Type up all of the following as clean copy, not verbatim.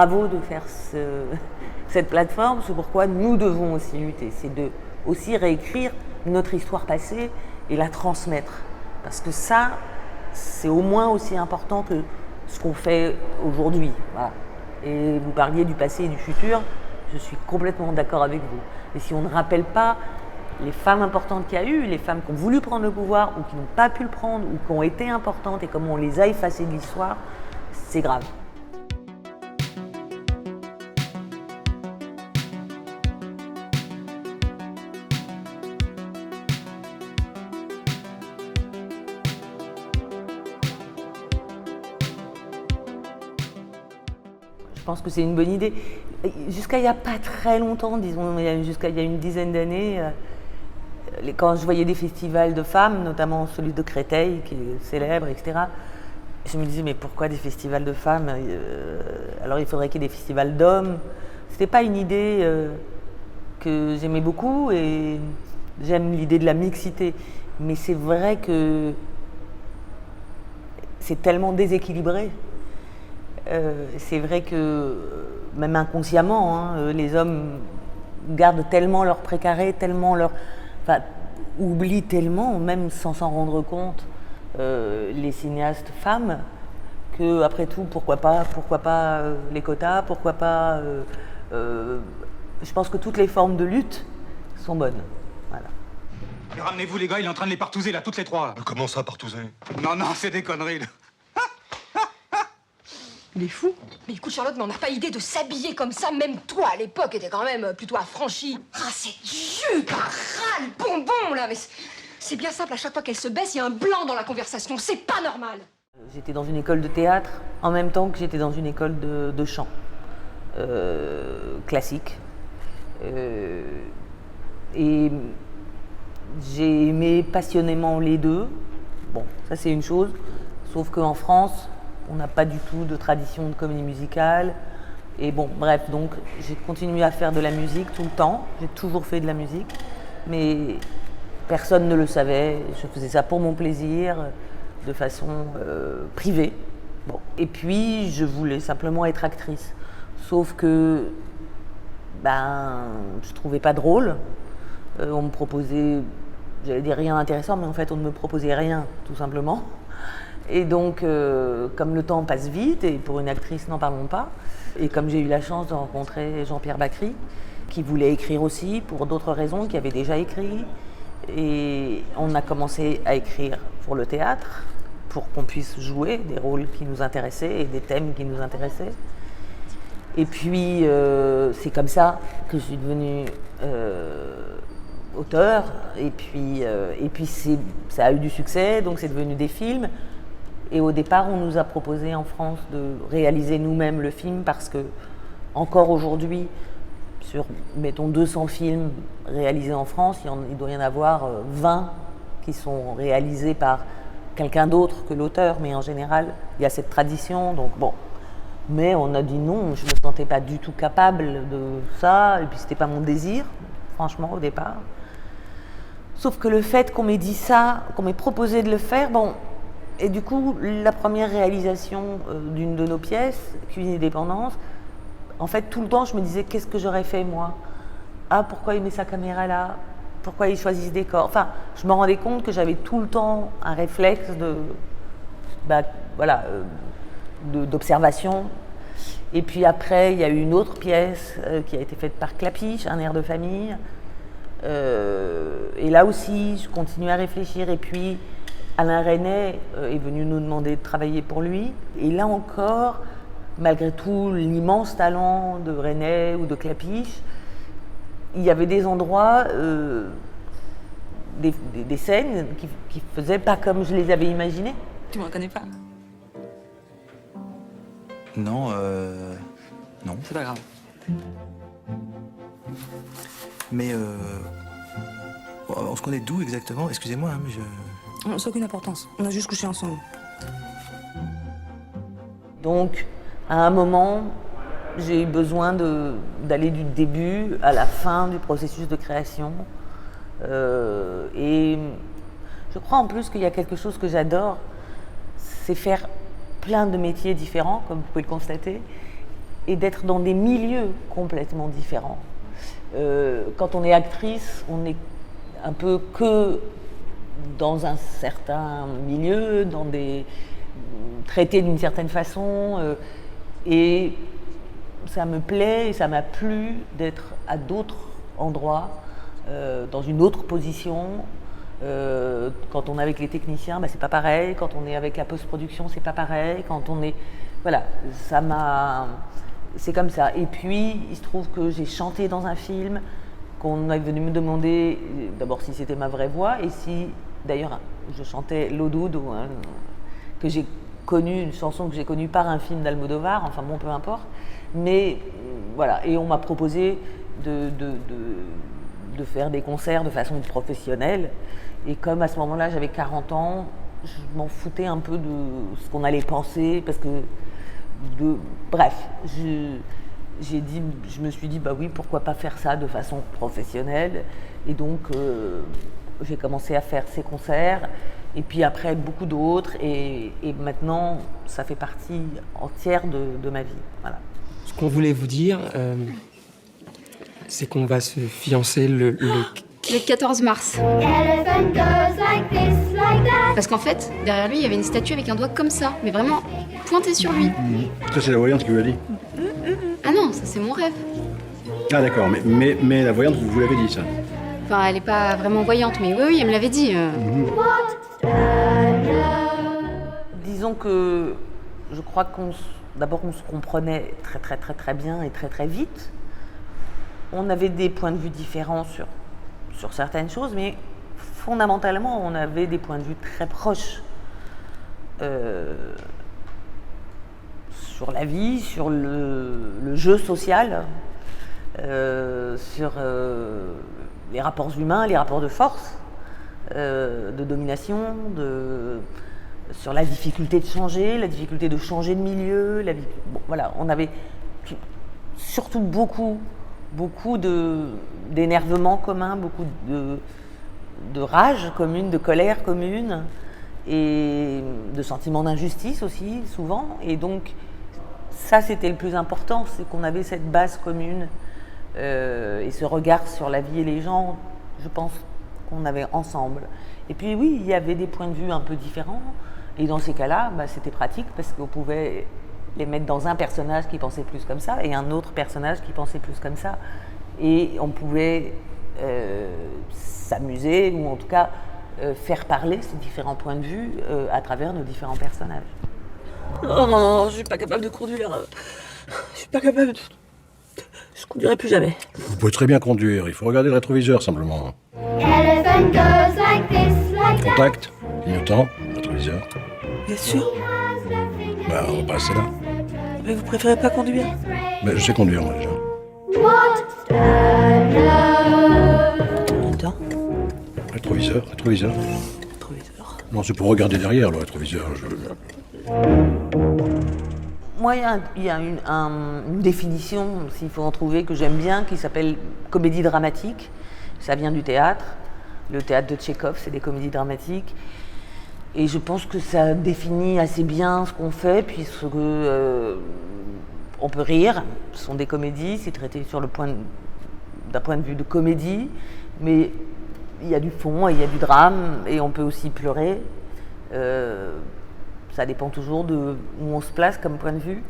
bravo de faire cette plateforme, c'est pourquoi nous devons aussi lutter, c'est de aussi réécrire notre histoire passée et la transmettre. Parce que ça, c'est au moins aussi important que ce qu'on fait aujourd'hui. Voilà. Et vous parliez du passé et du futur, je suis complètement d'accord avec vous. Et si on ne rappelle pas les femmes importantes qu'il y a eu, les femmes qui ont voulu prendre le pouvoir ou qui n'ont pas pu le prendre ou qui ont été importantes et comment on les a effacées de l'histoire, c'est grave. Je pense que c'est une bonne idée. Jusqu'à il n'y a pas très longtemps, disons, jusqu'à il y a une dizaine d'années, quand je voyais des festivals de femmes, notamment celui de Créteil, qui est célèbre, etc., je me disais, mais pourquoi des festivals de femmes? Alors il faudrait qu'il y ait des festivals d'hommes. C'était pas une idée que j'aimais beaucoup, et j'aime l'idée de la mixité. Mais c'est vrai que c'est tellement déséquilibré. C'est vrai que, même inconsciemment, hein, les hommes gardent tellement leur précaré, tellement leur... Enfin, oublient tellement, même sans s'en rendre compte, les cinéastes femmes, que, après tout, pourquoi pas les quotas, pourquoi pas... je pense que toutes les formes de lutte sont bonnes. Voilà. Ramenez-vous les gars, il est en train de les partouzer là, toutes les trois là. Comment ça, partouzer? Non, c'est des conneries là. Il est fou. Mais écoute Charlotte, mais on n'a pas idée de s'habiller comme ça, même toi à l'époque était quand même plutôt affranchie. Ah cette jupe, un ras le bonbon là, mais c'est bien simple, à chaque fois qu'elle se baisse, il y a un blanc dans la conversation, c'est pas normal. J'étais dans une école de théâtre en même temps que j'étais dans une école de chant classique. Et j'ai aimé passionnément les deux. Bon, ça c'est une chose, sauf qu'en France, on n'a pas du tout de tradition de comédie musicale. Et bon, bref, donc j'ai continué à faire de la musique tout le temps. J'ai toujours fait de la musique, mais personne ne le savait. Je faisais ça pour mon plaisir, de façon privée. Bon. Et puis, je voulais simplement être actrice. Sauf que, je trouvais pas drôle. On me proposait, j'allais dire rien d'intéressant, mais en fait, on ne me proposait rien, tout simplement. Et donc, comme le temps passe vite, et pour une actrice, n'en parlons pas, et comme j'ai eu la chance de rencontrer Jean-Pierre Bacri, qui voulait écrire aussi, pour d'autres raisons, qui avait déjà écrit, et on a commencé à écrire pour le théâtre, pour qu'on puisse jouer des rôles qui nous intéressaient et des thèmes qui nous intéressaient. Et puis, c'est comme ça que je suis devenue auteur, et puis ça a eu du succès, donc c'est devenu des films. Et au départ, on nous a proposé en France de réaliser nous-mêmes le film parce que, encore aujourd'hui, sur, mettons, 200 films réalisés en France, il doit y en avoir 20 qui sont réalisés par quelqu'un d'autre que l'auteur, mais en général, il y a cette tradition, donc bon. Mais on a dit non, je ne me sentais pas du tout capable de ça, et puis c'était pas mon désir, franchement, au départ. Sauf que le fait qu'on m'ait dit ça, qu'on m'ait proposé de le faire, bon... Et du coup, la première réalisation d'une de nos pièces, Cuisine et Dépendance, en fait, tout le temps, je me disais, qu'est-ce que j'aurais fait, moi? Ah, pourquoi il met sa caméra là? Pourquoi il choisit ce décor? Enfin, je me rendais compte que j'avais tout le temps un réflexe d'observation. Et puis après, il y a eu une autre pièce qui a été faite par Clapiche, Un air de famille. Et là aussi, je continuais à réfléchir. Et puis, Alain Resnais est venu nous demander de travailler pour lui. Et là encore, malgré tout l'immense talent de Resnais ou de Clapiche, il y avait des endroits, des scènes qui ne faisaient pas comme je les avais imaginées. Tu me reconnais pas? Non, non. C'est pas grave. Mais on se connaît d'où exactement? Excusez-moi, hein, mais je... Ça n'a aucune importance. On a juste couché ensemble. Donc, à un moment, j'ai eu besoin d'aller du début à la fin du processus de création. Et je crois en plus qu'il y a quelque chose que j'adore, c'est faire plein de métiers différents, comme vous pouvez le constater, et d'être dans des milieux complètement différents. Quand on est actrice, on est un peu que dans un certain milieu, traité d'une certaine façon, et ça me plaît et ça m'a plu d'être à d'autres endroits, dans une autre position. Quand on est avec les techniciens, c'est pas pareil. Quand on est avec la post-production, c'est pas pareil. Voilà, c'est comme ça. Et puis, il se trouve que j'ai chanté dans un film, qu'on est venu me demander d'abord si c'était ma vraie voix et si, d'ailleurs, je chantais L'eau douce, que j'ai connue, une chanson que j'ai connue par un film d'Almodovar, enfin bon, peu importe. Mais voilà, et on m'a proposé de faire des concerts de façon professionnelle. Et comme à ce moment-là, j'avais 40 ans, je m'en foutais un peu de ce qu'on allait penser, parce que, bref, je me suis dit, bah oui, pourquoi pas faire ça de façon professionnelle. Et donc, j'ai commencé à faire ces concerts, et puis après, beaucoup d'autres, et maintenant, ça fait partie entière de ma vie. Voilà. Ce qu'on voulait vous dire, c'est qu'on va se fiancer le 14 mars. Parce qu'en fait, derrière lui, il y avait une statue avec un doigt comme ça, mais vraiment pointé sur lui. Ça, c'est la voyante qui vous l'a dit. Ah non, ça c'est mon rêve. Ah d'accord, mais la voyante, vous l'avez dit, ça. Enfin, elle est pas vraiment voyante, mais oui, elle me l'avait dit. Disons que je crois d'abord on se comprenait très très très très bien et très très vite. On avait des points de vue différents sur certaines choses, mais fondamentalement, on avait des points de vue très proches sur la vie, sur le jeu social, sur les rapports humains, les rapports de force, de domination, sur la difficulté de changer, la difficulté de changer de milieu. Voilà, on avait surtout beaucoup d'énervement commun, beaucoup de rage commune, de colère commune, et de sentiments d'injustice aussi, souvent. Et donc, ça, c'était le plus important, c'est qu'on avait cette base commune et ce regard sur la vie et les gens, je pense qu'on avait ensemble. Et puis oui, il y avait des points de vue un peu différents, et dans ces cas-là, c'était pratique parce qu'on pouvait les mettre dans un personnage qui pensait plus comme ça et un autre personnage qui pensait plus comme ça. Et on pouvait s'amuser, ou en tout cas faire parler ces différents points de vue à travers nos différents personnages. Non, je suis pas capable de conduire. Je suis pas capable de... Je conduirai plus jamais. Vous pouvez très bien conduire, il faut regarder le rétroviseur simplement. Contact, clignotant, rétroviseur. Bien sûr. On va passer là. Mais vous préférez pas conduire? Je sais conduire moi déjà. Attends. Rétroviseur. Rétroviseur. Non, c'est pour regarder derrière le rétroviseur. Moi, il y a une définition, s'il faut en trouver, que j'aime bien, qui s'appelle comédie dramatique. Ça vient du théâtre. Le théâtre de Tchekhov, c'est des comédies dramatiques. Et je pense que ça définit assez bien ce qu'on fait, puisque on peut rire. Ce sont des comédies, c'est traité d'un point de vue de comédie, mais il y a du fond et il y a du drame, et on peut aussi pleurer. Ça dépend toujours de où on se place comme point de vue.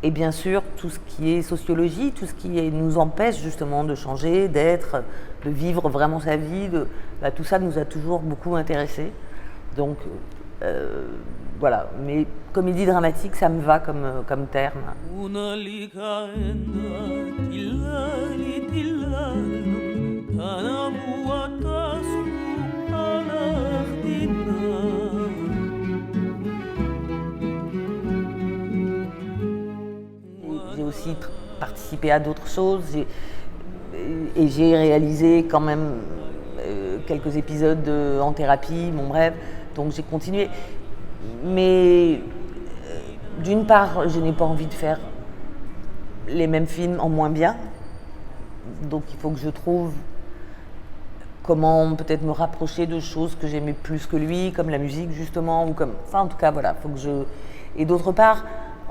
Et bien sûr, tout ce qui est sociologie, tout ce qui nous empêche justement de changer, d'être, de vivre vraiment sa vie, tout ça nous a toujours beaucoup intéressés. Donc voilà, mais comédie dramatique, ça me va comme terme. J'ai aussi participé à d'autres choses et j'ai réalisé quand même quelques épisodes en thérapie, mon rêve, donc j'ai continué. Mais d'une part, je n'ai pas envie de faire les mêmes films en moins bien, donc il faut que je trouve comment peut-être me rapprocher de choses que j'aimais plus que lui, comme la musique justement, ou comme... Enfin en tout cas voilà, faut que je... Et d'autre part,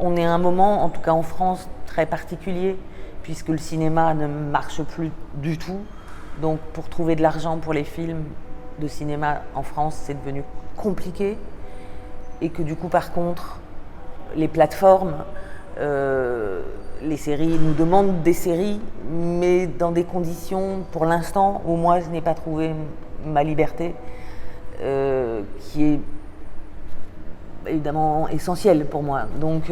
on est à un moment, en tout cas en France, très particulier, puisque le cinéma ne marche plus du tout. Donc pour trouver de l'argent pour les films de cinéma en France, c'est devenu compliqué. Et que du coup, par contre, les plateformes, les séries nous demandent des séries, mais dans des conditions, pour l'instant, où moi je n'ai pas trouvé ma liberté, qui est évidemment essentielle pour moi. Donc,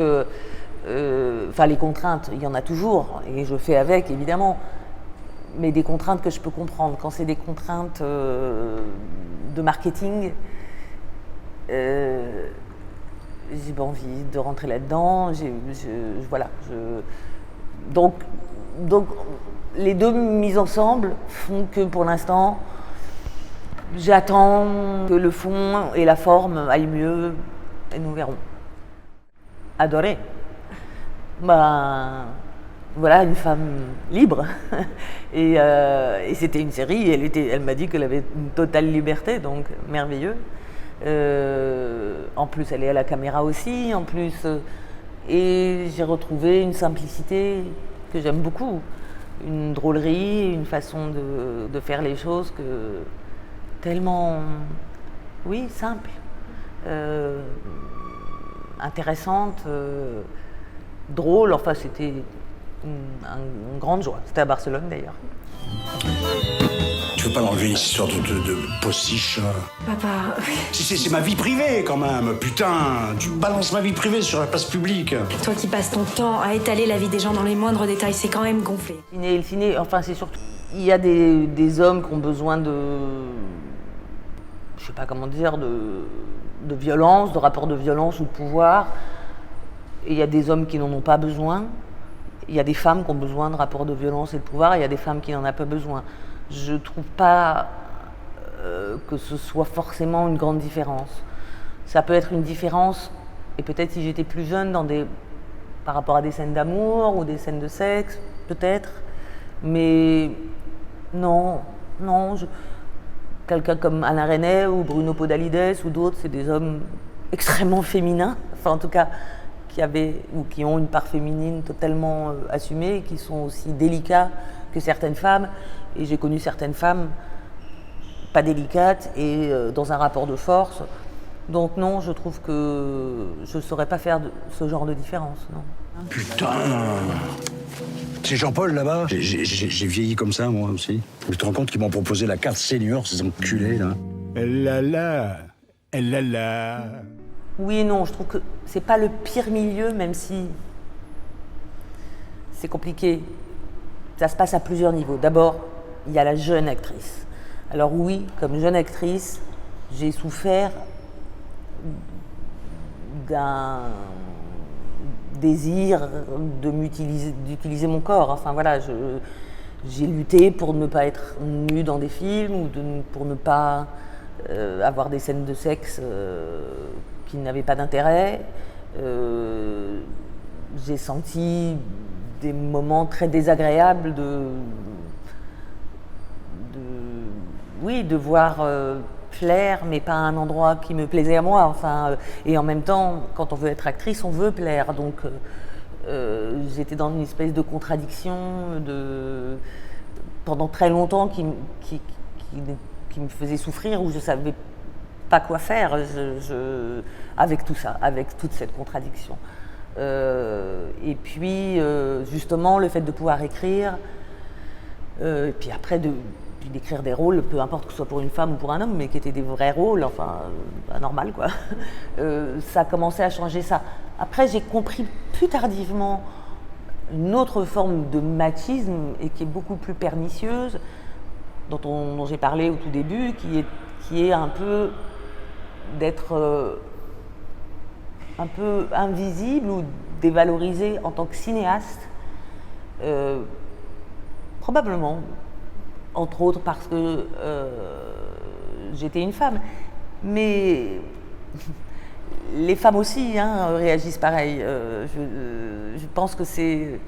les contraintes, il y en a toujours, et je fais avec, évidemment, mais des contraintes que je peux comprendre. Quand c'est des contraintes de marketing, j'ai pas envie de rentrer là-dedans. Donc, les deux mises ensemble font que pour l'instant, j'attends que le fond et la forme aillent mieux et nous verrons. Adoré. Voilà, une femme libre. Et c'était une série, elle m'a dit qu'elle avait une totale liberté, donc merveilleux. En plus, elle est à la caméra aussi, et j'ai retrouvé une simplicité que j'aime beaucoup, une drôlerie, une façon de faire les choses tellement, simple, intéressante, drôle. Enfin, c'était une grande joie. C'était à Barcelone d'ailleurs. Tu veux pas l'enlever, cette histoire de postiche? Papa... C'est ma vie privée, quand même. Putain, tu balances ma vie privée sur la place publique. Toi qui passes ton temps à étaler la vie des gens dans les moindres détails, c'est quand même gonflé. Le ciné, enfin, c'est surtout... Il y a des hommes qui ont besoin de... Je sais pas comment dire, de violence, de rapport de violence ou de pouvoir. Et il y a des hommes qui n'en ont pas besoin. Il y a des femmes qui ont besoin de rapports de violence et de pouvoir. Il y a des femmes qui n'en ont pas besoin. Je ne trouve pas que ce soit forcément une grande différence. Ça peut être une différence, et peut-être si j'étais plus jeune, par rapport à des scènes d'amour ou des scènes de sexe, peut-être. Mais non. Quelqu'un comme Alain Resnais ou Bruno Podalides ou d'autres, c'est des hommes extrêmement féminins, enfin en tout cas qui ont une part féminine totalement assumée, et qui sont aussi délicats que certaines femmes. Et j'ai connu certaines femmes pas délicates et dans un rapport de force. Donc non, je trouve que je ne saurais pas faire ce genre de différence, non. Putain! C'est Jean-Paul, là-bas? J'ai vieilli comme ça, moi aussi. Tu te rends compte qu'ils m'ont proposé la carte senior, ces enculés, là? Elle là. Oui et non, je trouve que c'est pas le pire milieu, même si c'est compliqué. Ça se passe à plusieurs niveaux. D'abord, il y a la jeune actrice. Alors oui, comme jeune actrice, j'ai souffert d'un désir d'utiliser mon corps. Enfin voilà, j'ai lutté pour ne pas être nue dans des films ou pour ne pas avoir des scènes de sexe qui n'avaient pas d'intérêt. J'ai senti des moments très désagréables de voir plaire, mais pas à un endroit qui me plaisait à moi. Enfin, et en même temps, quand on veut être actrice, on veut plaire. Donc, j'étais dans une espèce de contradiction pendant très longtemps qui me faisait souffrir, où je savais pas quoi faire avec tout ça, avec toute cette contradiction. Et puis, justement, le fait de pouvoir écrire, et puis après d'écrire des rôles, peu importe que ce soit pour une femme ou pour un homme, mais qui étaient des vrais rôles, enfin, normal quoi. Ça a commencé à changer ça. Après, j'ai compris plus tardivement une autre forme de machisme, et qui est beaucoup plus pernicieuse, dont j'ai parlé au tout début, qui est un peu d'être un peu invisible ou dévalorisé en tant que cinéaste, probablement, entre autres parce que j'étais une femme. Mais les femmes aussi réagissent pareil. Je pense que c'est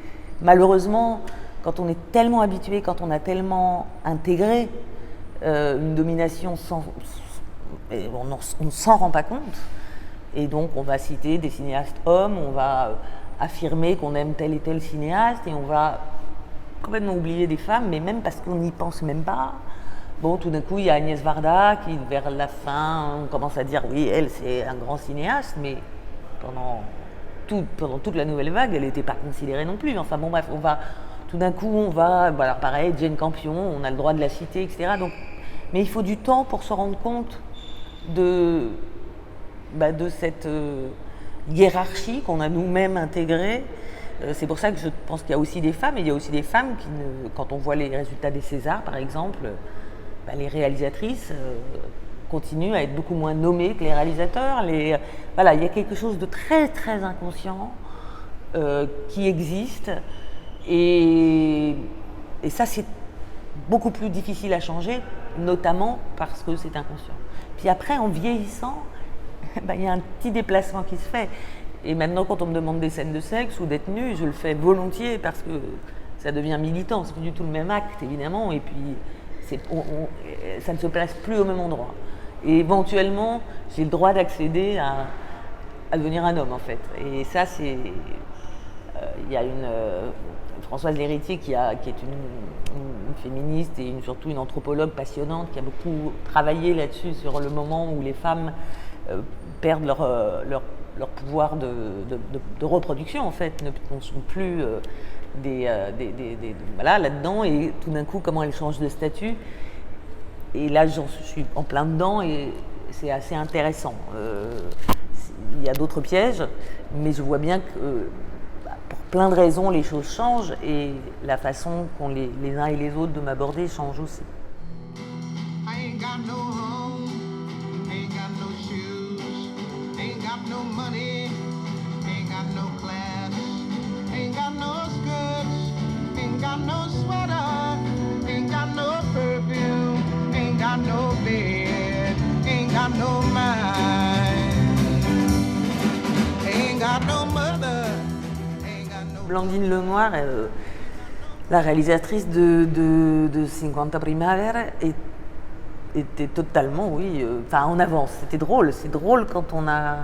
malheureusement, quand on est tellement habitué, quand on a tellement intégré une domination et on ne s'en rend pas compte, Et donc on va citer des cinéastes hommes, on va affirmer qu'on aime tel et tel cinéaste, et on va complètement oublier des femmes, mais même parce qu'on n'y pense même pas. Bon, tout d'un coup, il y a Agnès Varda qui, vers la fin, on commence à dire oui, elle, c'est un grand cinéaste, mais pendant toute la nouvelle vague, elle n'était pas considérée non plus. Enfin bon, bref, tout d'un coup, on va, alors pareil, Jane Campion, on a le droit de la citer, etc. Donc, mais il faut du temps pour se rendre compte de cette hiérarchie qu'on a nous-mêmes intégrée. C'est pour ça que je pense qu'il y a aussi des femmes, et il y a aussi des femmes qui, quand on voit les résultats des Césars, par exemple, les réalisatrices continuent à être beaucoup moins nommées que les réalisateurs. Voilà, il y a quelque chose de très, très inconscient qui existe, et ça, c'est beaucoup plus difficile à changer, notamment parce que c'est inconscient. Puis après, en vieillissant, il y a un petit déplacement qui se fait. Et maintenant, quand on me demande des scènes de sexe ou d'être nue, je le fais volontiers parce que ça devient militant. C'est plus du tout le même acte, évidemment. Et puis, ça ne se place plus au même endroit. Et éventuellement, j'ai le droit d'accéder à devenir un homme, en fait. Et ça, c'est... Il y a Françoise Lhéritier qui est une féministe et surtout une anthropologue passionnante qui a beaucoup travaillé là-dessus, sur le moment où les femmes perdent leur pouvoir de reproduction, en fait, ne sont plus voilà, là-dedans, et tout d'un coup, comment elles changent de statut. Et là, je suis en plein dedans, et c'est assez intéressant. Il y a d'autres pièges, mais je vois bien que pour plein de raisons, les choses changent, et la façon qu'ont les uns et les autres de m'aborder change aussi. Blandine Lenoir, la réalisatrice de 50 Primavera, était totalement, oui, en avance. C'était drôle. C'est drôle quand on a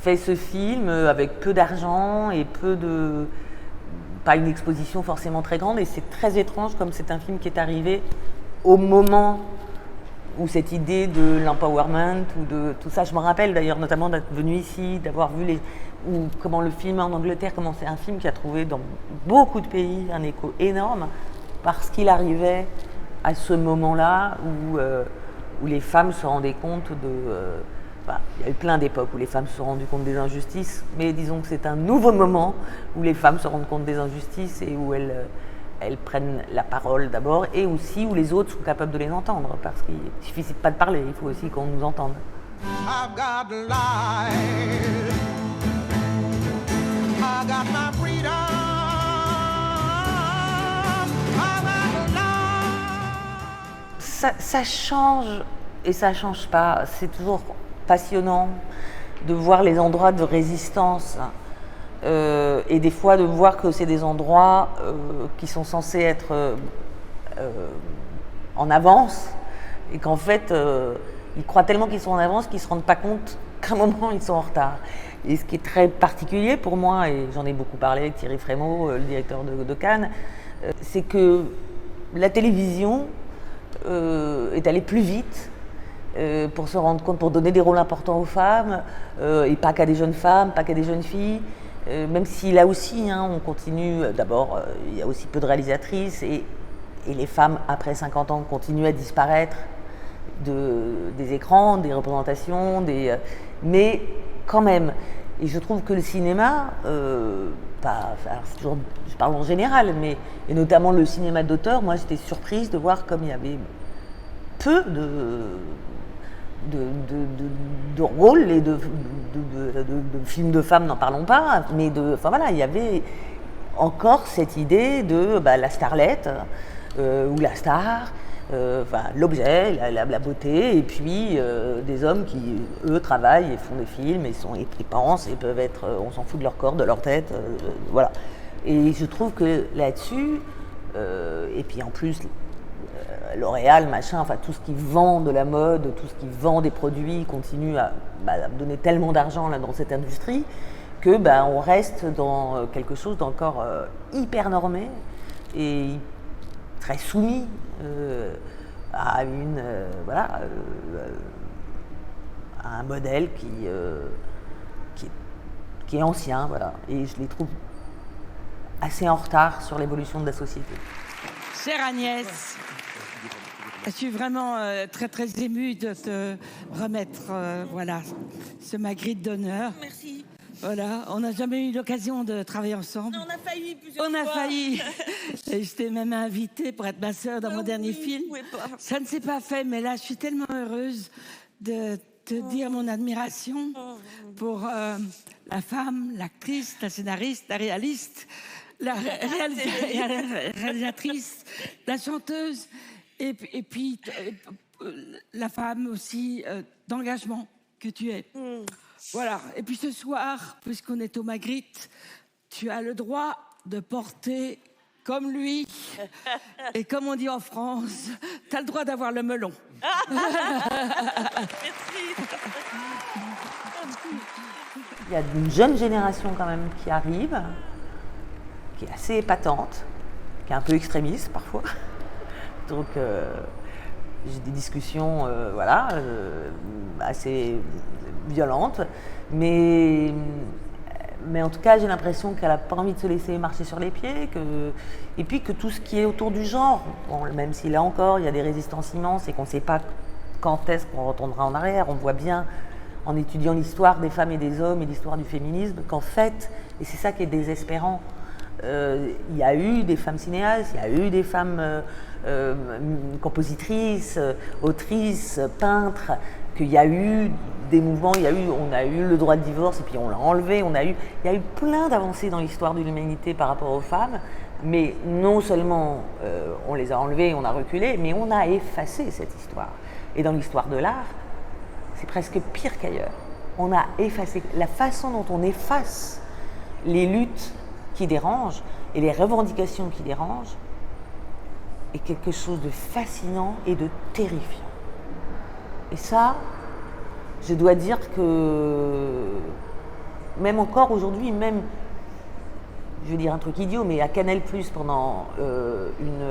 fait ce film avec peu d'argent et pas une exposition forcément très grande. Et c'est très étrange, comme c'est un film qui est arrivé au moment où cette idée de l'empowerment ou de tout ça, je me rappelle d'ailleurs notamment d'être venue ici, d'avoir vu comment le film en Angleterre, comment c'est un film qui a trouvé dans beaucoup de pays un écho énorme, parce qu'il arrivait à ce moment-là où les femmes se rendaient compte il y a eu plein d'époques où les femmes se sont rendues compte des injustices, mais disons que c'est un nouveau moment où les femmes se rendent compte des injustices et où elles prennent la parole d'abord, et aussi où les autres sont capables de les entendre, parce qu'il ne suffit pas de parler, il faut aussi qu'on nous entende. I've got life. I got my freedom. I got life. Ça change et ça change pas. C'est toujours passionnant de voir les endroits de résistance. Et des fois de voir que c'est des endroits qui sont censés être en avance, et qu'en fait ils croient tellement qu'ils sont en avance qu'ils ne se rendent pas compte qu'à un moment ils sont en retard. Et ce qui est très particulier pour moi, et j'en ai beaucoup parlé avec Thierry Frémaux, le directeur de Cannes, c'est que la télévision est allée plus vite pour se rendre compte, pour donner des rôles importants aux femmes, et pas qu'à des jeunes femmes, pas qu'à des jeunes filles. Même si là aussi, on continue, d'abord, il y a aussi peu de réalisatrices, et les femmes, après 50 ans, continuent à disparaître des écrans, des représentations, mais quand même. Et je trouve que le cinéma, alors c'est toujours, je parle en général, et notamment le cinéma d'auteur, moi j'étais surprise de voir comme il y avait peu de rôles et de films de femmes, n'en parlons pas, mais il y avait encore cette idée de la starlette ou la star, l'objet, la beauté, et puis des hommes qui, eux, travaillent et font des films et pensent et peuvent être, on s'en fout de leur corps, de leur tête, voilà. Et je trouve que là-dessus, et puis en plus, L'Oréal, machin, enfin tout ce qui vend de la mode, tout ce qui vend des produits continue à donner tellement d'argent là, dans cette industrie que on reste dans quelque chose d'encore hyper normé et très soumis à à un modèle qui est ancien, voilà. Et je les trouve assez en retard sur l'évolution de la société. Chère Agnès, je suis vraiment très très émue de te remettre ce Magritte d'honneur. Merci. Voilà, on n'a jamais eu l'occasion de travailler ensemble. Non, on a failli plusieurs fois. On a failli. Et je t'ai même invitée pour être ma sœur dans mon dernier film. Ça ne s'est pas fait, mais là, je suis tellement heureuse de te dire mon admiration pour la femme, l'actrice, la scénariste, la réaliste, la réalisatrice, la chanteuse, et puis la femme aussi d'engagement que tu es. Voilà. Et puis ce soir, puisqu'on est au Magritte, tu as le droit de porter comme lui. Et comme on dit en France, tu as le droit d'avoir le melon. Merci. Il y a une jeune génération quand même qui arrive, qui est assez épatante, qui est un peu extrémiste parfois. Donc j'ai des discussions assez violentes, mais en tout cas j'ai l'impression qu'elle n'a pas envie de se laisser marcher sur les pieds, et puis que tout ce qui est autour du genre, même si là encore il y a des résistances immenses et qu'on ne sait pas quand est-ce qu'on retournera en arrière, on voit bien en étudiant l'histoire des femmes et des hommes et l'histoire du féminisme qu'en fait, et c'est ça qui est désespérant, il y a eu des femmes cinéastes, il y a eu des femmes compositrices, autrices, peintres, qu'il y a eu des mouvements, on a eu le droit de divorce et puis on l'a enlevé, il y a eu plein d'avancées dans l'histoire de l'humanité par rapport aux femmes, mais non seulement on les a enlevées, on a reculé, mais on a effacé cette histoire. Et dans l'histoire de l'art, c'est presque pire qu'ailleurs. On a effacé la façon dont on efface les luttes qui dérangent et les revendications qui dérangent est quelque chose de fascinant et de terrifiant. Et ça, je dois dire que même encore aujourd'hui, je vais dire un truc idiot, mais à Canal+, pendant une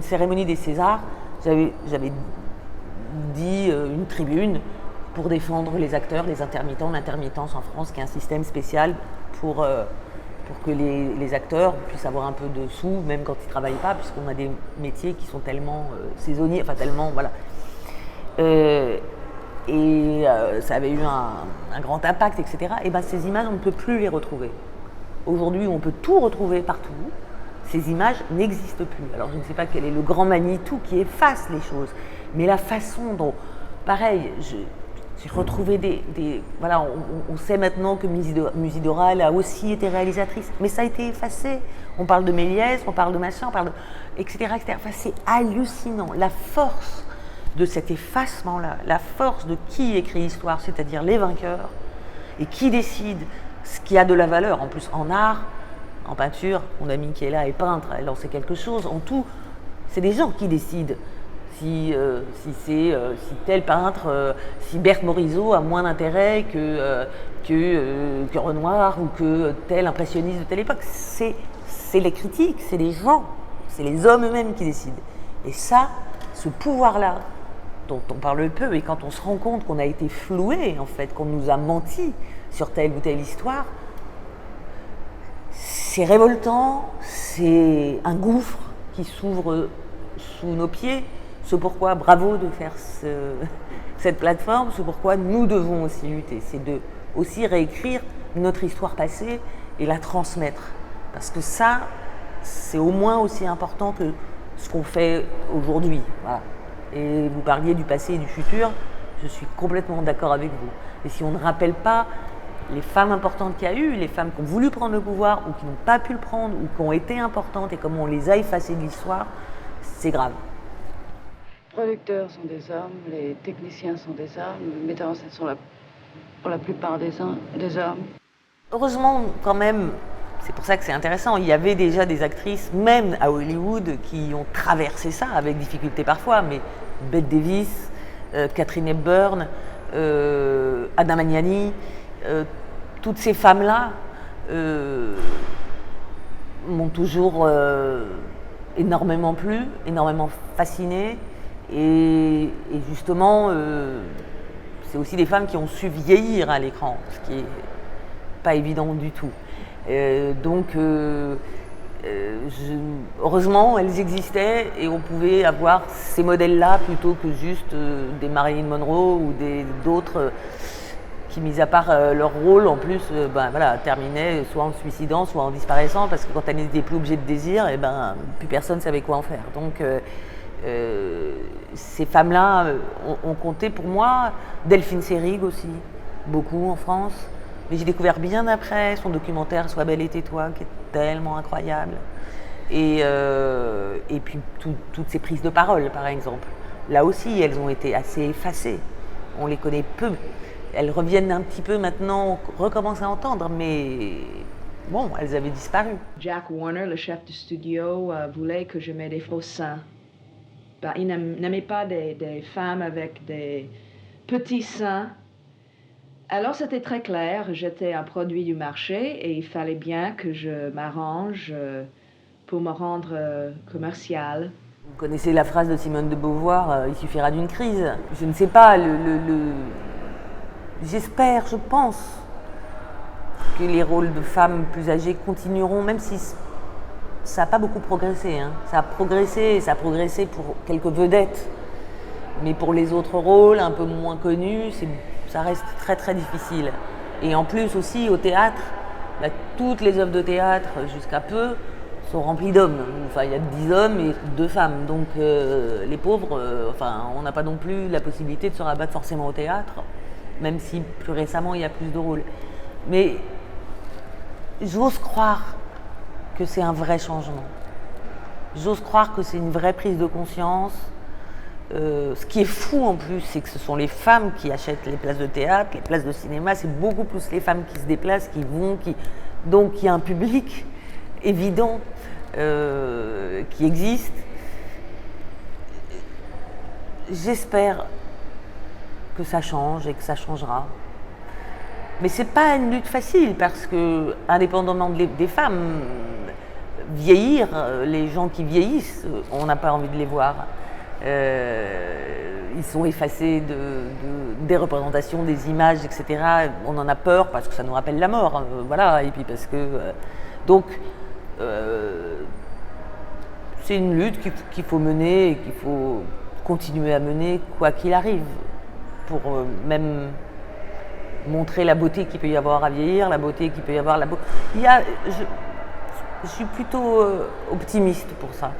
cérémonie des Césars, j'avais dit une tribune pour défendre les acteurs, les intermittents, l'intermittence en France, qui est un système spécial pour que les acteurs puissent avoir un peu de sous, même quand ils ne travaillent pas, puisqu'on a des métiers qui sont tellement saisonniers, enfin tellement, voilà. Ça avait eu un grand impact, etc. Et ces images, on ne peut plus les retrouver. Aujourd'hui, on peut tout retrouver partout. Ces images n'existent plus. Alors, je ne sais pas quel est le grand Manitou qui efface les choses, mais la façon dont, pareil, j'ai retrouvé voilà, on sait maintenant que Musidora a aussi été réalisatrice, mais ça a été effacé. On parle de Méliès, on parle de machin, on parle de etc. Enfin, c'est hallucinant. La force de cet effacement-là, la force de qui écrit l'histoire, c'est-à-dire les vainqueurs, et qui décide ce qui a de la valeur, en plus en art, en peinture, mon amie qui est là est peintre, elle en sait quelque chose, en tout, c'est des gens qui décident si tel peintre, si Berthe Morisot a moins d'intérêt que Renoir ou que tel impressionniste de telle époque. C'est les critiques, c'est les gens, c'est les hommes eux-mêmes qui décident. Et ça, ce pouvoir-là, dont on parle peu, et quand on se rend compte qu'on a été floué, en fait, qu'on nous a menti sur telle ou telle histoire, c'est révoltant, c'est un gouffre qui s'ouvre sous nos pieds. C'est pourquoi, bravo de faire cette plateforme, c'est pourquoi nous devons aussi lutter. C'est de aussi réécrire notre histoire passée et la transmettre. Parce que ça, c'est au moins aussi important que ce qu'on fait aujourd'hui. Voilà. Et vous parliez du passé et du futur, je suis complètement d'accord avec vous. Et si on ne rappelle pas les femmes importantes qu'il y a eu, les femmes qui ont voulu prendre le pouvoir ou qui n'ont pas pu le prendre ou qui ont été importantes et comment on les a effacées de l'histoire, c'est grave. Les producteurs sont des hommes, les techniciens sont des hommes, les metteurs en scène sont pour la plupart des hommes. Heureusement, quand même, c'est pour ça que c'est intéressant. Il y avait déjà des actrices, même à Hollywood, qui ont traversé ça, avec difficulté parfois, mais Bette Davis, Katharine Hepburn, Anna Magnani, toutes ces femmes-là m'ont toujours énormément plu, énormément fascinée. Et justement, c'est aussi des femmes qui ont su vieillir à l'écran, ce qui n'est pas évident du tout. Heureusement, elles existaient et on pouvait avoir ces modèles-là plutôt que juste des Marilyn Monroe ou d'autres qui, mis à part leur rôle, en plus, terminaient soit en se suicidant, soit en disparaissant, parce que quand elles n'étaient plus obligées de désir, plus personne ne savait quoi en faire. Donc, ces femmes-là ont compté pour moi. Delphine Seyrig aussi, beaucoup en France. Mais j'ai découvert bien après son documentaire « Sois belle et tais-toi » qui est tellement incroyable. Et puis toutes ces prises de parole, par exemple. Là aussi, elles ont été assez effacées. On les connaît peu. Elles reviennent un petit peu maintenant, on recommence à entendre, mais bon, elles avaient disparu. Jack Warner, le chef du studio, voulait que je mette des faux seins. Il n'aimait pas des femmes avec des petits seins. Alors c'était très clair, j'étais un produit du marché et il fallait bien que je m'arrange pour me rendre commerciale. Vous connaissez la phrase de Simone de Beauvoir, il suffira d'une crise. Je ne sais pas, j'espère, je pense que les rôles de femmes plus âgées continueront, même si ça n'a pas beaucoup progressé. Ça a progressé pour quelques vedettes. Mais pour les autres rôles un peu moins connus, ça reste très très difficile. Et en plus aussi au théâtre, toutes les œuvres de théâtre jusqu'à peu sont remplies d'hommes. Enfin, il y a 10 hommes et 2 femmes. Donc les pauvres, on n'a pas non plus la possibilité de se rabattre forcément au théâtre, même si plus récemment il y a plus de rôles. Mais j'ose croire que c'est un vrai changement. J'ose croire que c'est une vraie prise de conscience. Ce qui est fou en plus, c'est que ce sont les femmes qui achètent les places de théâtre, les places de cinéma, c'est beaucoup plus les femmes qui se déplacent, qui vont, donc il y a un public évident qui existe. J'espère que ça change et que ça changera. Mais c'est pas une lutte facile parce que, indépendamment des femmes, vieillir, les gens qui vieillissent, on n'a pas envie de les voir. Ils sont effacés des représentations, des images, etc. On en a peur parce que ça nous rappelle la mort, voilà. Et puis parce que c'est une lutte qu'il faut mener et qu'il faut continuer à mener quoi qu'il arrive, pour même montrer la beauté qu'il peut y avoir à vieillir, la beauté qu'il peut y avoir. Je suis plutôt optimiste pour ça.